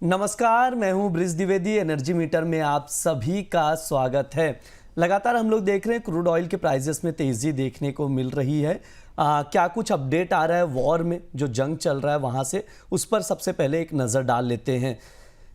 नमस्कार, मैं हूं ब्रिज द्विवेदी। एनर्जी मीटर में आप सभी का स्वागत है। लगातार हम लोग देख रहे हैं क्रूड ऑयल के प्राइसेस में तेज़ी देखने को मिल रही है। क्या कुछ अपडेट आ रहा है वॉर में, जो जंग चल रहा है वहाँ से, उस पर सबसे पहले एक नज़र डाल लेते हैं।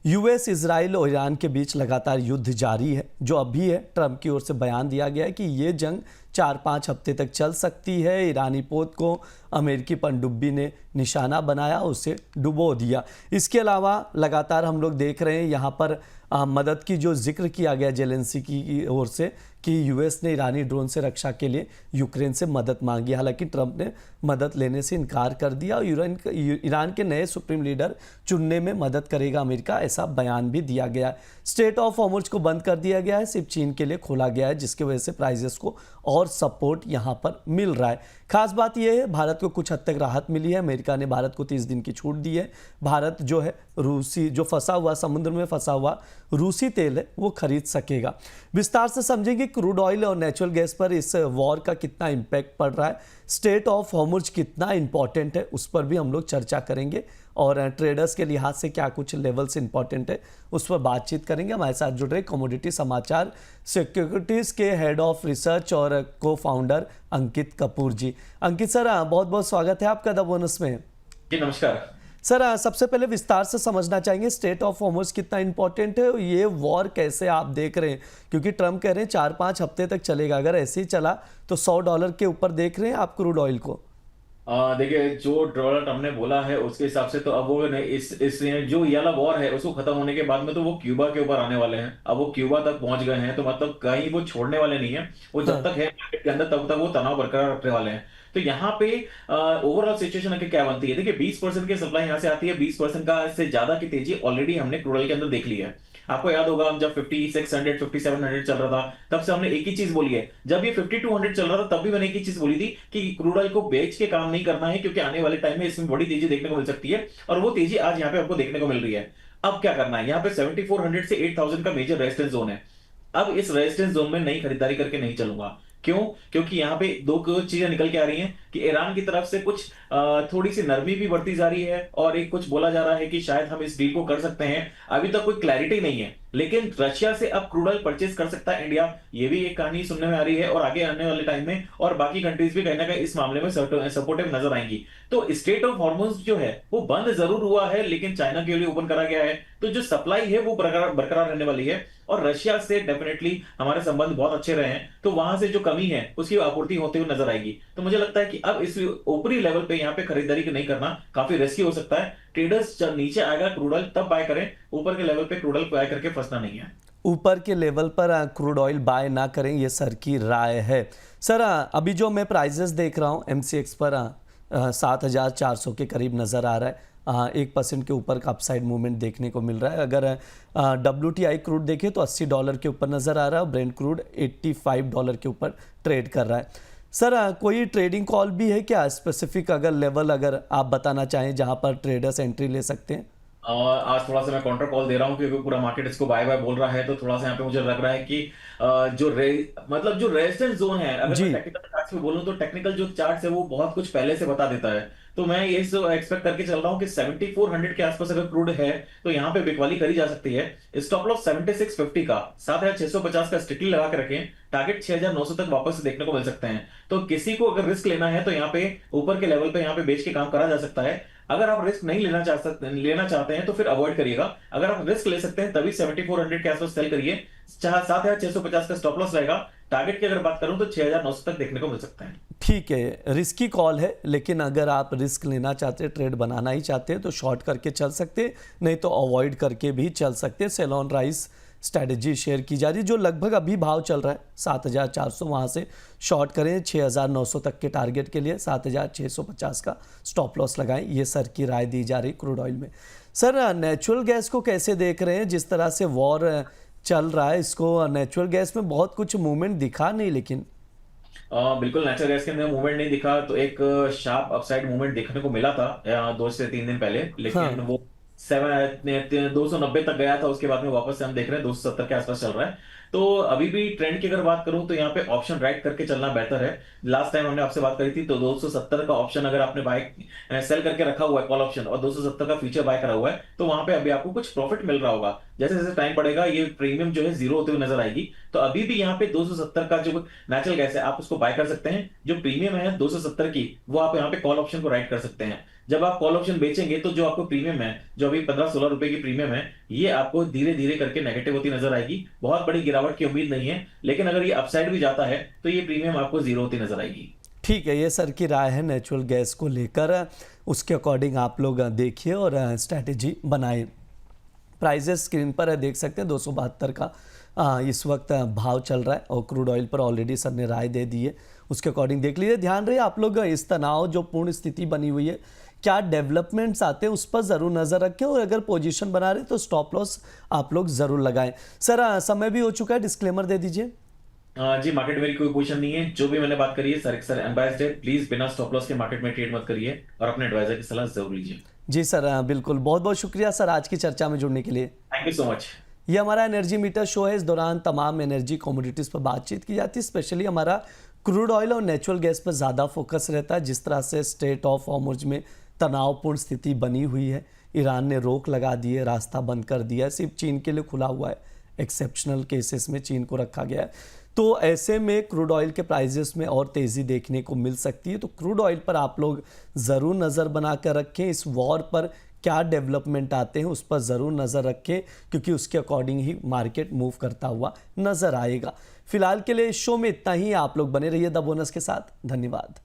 यूएस, इजराइल और ईरान के बीच लगातार युद्ध जारी है। जो अभी है, ट्रंप की ओर से बयान दिया गया है कि ये जंग 4-5 हफ्ते तक चल सकती है। ईरानी पोत को अमेरिकी पनडुब्बी ने निशाना बनाया, उसे डुबो दिया। इसके अलावा लगातार हम लोग देख रहे हैं यहाँ पर मदद की जो जिक्र किया गया जेलेंस्की की ओर से कि यूएस ने ईरानी ड्रोन से रक्षा के लिए यूक्रेन से मदद मांगी। हालांकि ट्रंप ने मदद लेने से इनकार कर दिया और ईरान के नए सुप्रीम लीडर चुनने में मदद करेगा अमेरिका, ऐसा बयान भी दिया गया है। स्ट्रेट ऑफ हॉर्मुज को बंद कर दिया गया है, सिर्फ चीन के लिए खोला गया है, जिसकी वजह से प्राइजेस को और सपोर्ट यहाँ पर मिल रहा है। खास बात यह है, भारत को कुछ हद तक राहत मिली है। अमेरिका ने भारत को 30 दिन की छूट दी है। भारत जो है रूसी, जो फंसा हुआ समुद्र में फंसा हुआ रूसी तेल है, वो खरीद सकेगा। विस्तार से समझेंगे क्रूड ऑयल और नेचुरल गैस पर इस वॉर का कितना इम्पैक्ट पड़ रहा है, स्ट्रेट ऑफ हॉर्मुज कितना इंपॉर्टेंट है, उस पर भी हम लोग चर्चा करेंगे। और ट्रेडर्स के लिहाज से क्या कुछ लेवल्स इंपॉर्टेंट है, उस पर बातचीत करेंगे। हमारे साथ जुड़ रहे कमोडिटी समाचार सिक्योरिटीज़ के हेड ऑफ रिसर्च और को फाउंडर अंकित कपूर जी। अंकित सर, बहुत बहुत स्वागत है आपका द बोनस में। जी नमस्कार सर, सबसे पहले विस्तार से समझना चाहेंगे स्ट्रेट ऑफ हॉर्मुज कितना इंपॉर्टेंट है, ये वॉर कैसे आप देख रहे हैं, क्योंकि ट्रंप कह रहे हैं 4-5 हफ्ते तक चलेगा। अगर ऐसे ही चला तो $100 के ऊपर देख रहे हैं आप क्रूड ऑयल को। देखिए, जो डोनाल्ड ट्रम्प ने बोला है उसके हिसाब से तो अब वो इस जो ये वाला वॉर है उसको खत्म होने के बाद में तो वो क्यूबा के ऊपर आने वाले हैं। अब वो क्यूबा तक पहुंच गए हैं, तो मतलब कहीं वो छोड़ने वाले नहीं है। वो जब तक है मार्केट के अंदर तब तक वो तनाव बरकरार रखने वाले हैं। तो यहाँ पे ओवरऑल सिचुएशन क्या बनती है, देखिए 20% की सप्लाई यहाँ से आती है, 20% का से ज्यादा की तेजी ऑलरेडी हमने क्रूड ऑयल के अंदर देख ली है। आपको याद होगा, हम जब 5600 5700 चल रहा था तब से हमने एक ही चीज बोली है। जब ये 5200 चल रहा था तब भी मैंने एक ही चीज बोली थी कि क्रूड ऑयल को बेच के काम नहीं करना है, क्योंकि आने वाले टाइम में इसमें बड़ी तेजी देखने को मिल सकती है। और वो तेजी आज यहाँ पे हमको देखने को मिल रही है। अब क्या करना है, यहाँ पे 7400 से 8000 का मेजर रेजिस्टेंस जोन है। अब इस रेजिस्टेंस जोन में नई खरीदारी करके नहीं चलूंगा। क्यों? क्योंकि यहाँ पे दो चीजें निकल के आ रही हैं कि ईरान की तरफ से कुछ थोड़ी सी नरमी भी बढ़ती जा रही है, और एक कुछ बोला जा रहा है कि शायद हम इस डील को कर सकते हैं। अभी तक कोई क्लैरिटी नहीं है, लेकिन रशिया से अब क्रूड ऑयल परचेज कर सकता है इंडिया, ये भी एक कहानी सुनने में आ रही है। और आगे आने वाले टाइम में और बाकी कंट्रीज भी कहीं ना कहीं इस मामले में सपोर्टिव नजर आएंगी। तो स्टेट ऑफ हॉर्मुज जो है वो बंद जरूर हुआ है, लेकिन चाइना के लिए ओपन करा गया है। तो जो सप्लाई है वो बरकरार रहने वाली है। और रशिया से डेफिनेटली हमारे संबंध बहुत अच्छे रहे हैं, तो वहां से जो कमी है उसकी आपूर्ति होते हुए नजर आएगी। तो मुझे लगता है कि अब इस ऊपरी लेवल पे यहाँ पे खरीदारी नहीं करना काफी रिस्की हो सकता है। ट्रेडर्स जब नीचे आएगा क्रूड ऑयल तब बाय करें, ऊपर के लेवल पे क्रूड ऑयल बाय करके फंसना नहीं है। ऊपर के लेवल पर क्रूड ऑयल बाय ना करें, ये सर की राय है। सर, अभी जो मैं प्राइजेस देख रहा हूँ एमसीएक्स पर 7400 के करीब नज़र आ रहा है। 1% के ऊपर का अपसाइड मूवमेंट देखने को मिल रहा है। अगर WTI क्रूड देखें तो $80 के ऊपर नज़र आ रहा है और ब्रेंट क्रूड $85 के ऊपर ट्रेड कर रहा है। सर, कोई ट्रेडिंग कॉल भी है क्या स्पेसिफिक, अगर लेवल अगर आप बताना चाहें जहां पर ट्रेडर्स एंट्री ले सकते हैं? आज थोड़ा सा मैं काउंटर कॉल दे रहा हूँ, क्योंकि पूरा मार्केट इसको बाय बाय बोल रहा है। तो थोड़ा सा यहाँ पे मुझे लग रहा है कि मतलब जो रेजिस्टेंस जोन है, अगर मैं टेक्निकल चार्ट्स में बोलूँ तो टेक्निकल जो चार्ट्स है वो बहुत कुछ पहले से बता देता है। तो मैं ये एक्सपेक्ट करके चल रहा हूँ कि 7400 के आसपास अगर क्रूड है तो यहाँ पे बिकवाली करी जा सकती है। स्टॉप लॉस 7650 का, 7650 का स्ट्रिक्टली लगा के रखें। टारगेट 6900 तक वापस से देखने को मिल सकते हैं। तो किसी को अगर रिस्क लेना है तो यहाँ पे ऊपर के लेवल पे यहाँ पे बेच के काम करा जा सकता है। अगर आप रिस्क नहीं लेना चाहते हैं तो फिर अवॉइड करिएगा। अगर आप रिस्क ले सकते हैं तभी 7400 के आसपास सेल करिए। 7650 का स्टॉप लॉस रहेगा। टारगेट की अगर बात करूं तो 6900 तक देखने को मिल सकता है। ठीक है, रिस्की कॉल है, लेकिन अगर आप रिस्क लेना चाहते हैं, ट्रेड बनाना ही चाहते हैं तो शॉर्ट करके चल सकते हैं, नहीं तो अवॉइड करके भी चल सकते हैं। Sell on rise strategy share की जा रही है, जो लगभग अभी भाव चल रहा है 7400, वहाँ से शॉर्ट करें। 6900 तक के टारगेट के लिए 7650 का स्टॉप लॉस लगाएं, ये सर की राय दी जा रही क्रूड ऑयल में। सर, नेचुरल गैस को कैसे देख रहे हैं? जिस तरह से वॉर चल रहा है, इसको नेचुरल गैस में बहुत कुछ मूवमेंट दिखा नहीं, लेकिन बिल्कुल नेचुरल गैस के अंदर मूवमेंट नहीं दिखा। तो एक शार्प अपसाइड मूवमेंट देखने को मिला था 2 से 3 दिन पहले, लेकिन वो 290 तक गया था। उसके बाद में वापस से हम देख रहे हैं 270 के आसपास चल रहा है। तो अभी भी ट्रेंड की अगर बात करूं तो यहाँ पे ऑप्शन राइट करके चलना बेहतर है। लास्ट टाइम हमने आपसे बात करी थी तो 270 का ऑप्शन अगर आपने बाय सेल करके रखा हुआ है कॉल ऑप्शन और 270 का फ्यूचर बाय करा हुआ है तो वहां पे अभी आपको कुछ प्रॉफिट मिल रहा होगा। जैसे जैसे टाइम पड़ेगा ये प्रीमियम जो है जीरो होते हुए नजर आएगी। तो अभी भी यहाँ पे 270 का जो नेचुरल गैस है आप उसको बाय कर सकते हैं। जो प्रीमियम है 270 की वो आप यहाँ पे कॉल ऑप्शन को राइट कर सकते हैं। जब आप कॉल ऑप्शन बेचेंगे तो जो आपको प्रीमियम है जो अभी 15-16 रुपए की प्रीमियम है ये आपको धीरे धीरे करके नेगेटिव होती नजर आएगी। बहुत बड़ी गिरावट की उम्मीद नहीं है लेकिन अगर ये अपसाइड भी जाता है तो ये प्रीमियम आपको जीरो होती नजर आएगी। ठीक है, ये सर की राय है नेचुरल गैस को लेकर। उसके अकॉर्डिंग आप लोग देखिए और स्ट्रैटेजी बनाएं। प्राइजेस स्क्रीन पर है, देख सकते हैं 272 का इस वक्त भाव चल रहा है और क्रूड ऑयल पर ऑलरेडी सर ने राय दे दी है। उसके अकॉर्डिंग देख लीजिए। ध्यान रहे आप लोग इस तनाव जो पूर्ण स्थिति बनी हुई है क्या डेवलपमेंट्स आते हैं उस पर ज़रूर नज़र रखें और अगर पोजीशन बना रहे तो स्टॉप लॉस आप लोग ज़रूर लगाएं। सर समय भी हो चुका है, डिस्क्लेमर दे दीजिए। जी मार्केट मेरी कोई पोजीशन नहीं है। जो भी मैंने बात करी है सर एम्बायस्ड है। प्लीज बिना स्टॉप लॉस के मार्केट में ट्रेड मत करिए और अपने एडवाइजर की सलाह जरूर लीजिए। जी सर, बिल्कुल। बहुत बहुत शुक्रिया सर आज की चर्चा में जुड़ने के लिए। Thank you so much. ये हमारा एनर्जी मीटर शो है। इस दौरान तमाम एनर्जी कमोडिटीज़ पर बातचीत की जाती है। स्पेशली हमारा क्रूड ऑयल और नेचुरल गैस पर ज़्यादा फोकस रहता है। जिस तरह से स्ट्रेट ऑफ हॉर्मुज़ में तनावपूर्ण स्थिति बनी हुई है, ईरान ने रोक लगा दी है, रास्ता बंद कर दिया है, सिर्फ चीन के लिए खुला हुआ है। एक्सेप्शनल केसेस में चीन को रखा गया है। तो ऐसे में क्रूड ऑयल के प्राइजेस में और तेज़ी देखने को मिल सकती है। तो क्रूड ऑयल पर आप लोग ज़रूर नज़र बना कर रखें। इस वॉर पर क्या डेवलपमेंट आते हैं उस पर ज़रूर नज़र रखें क्योंकि उसके अकॉर्डिंग ही मार्केट मूव करता हुआ नज़र आएगा। फिलहाल के लिए इस शो में इतना ही। आप लोग बने रहिए द बोनस के साथ। धन्यवाद।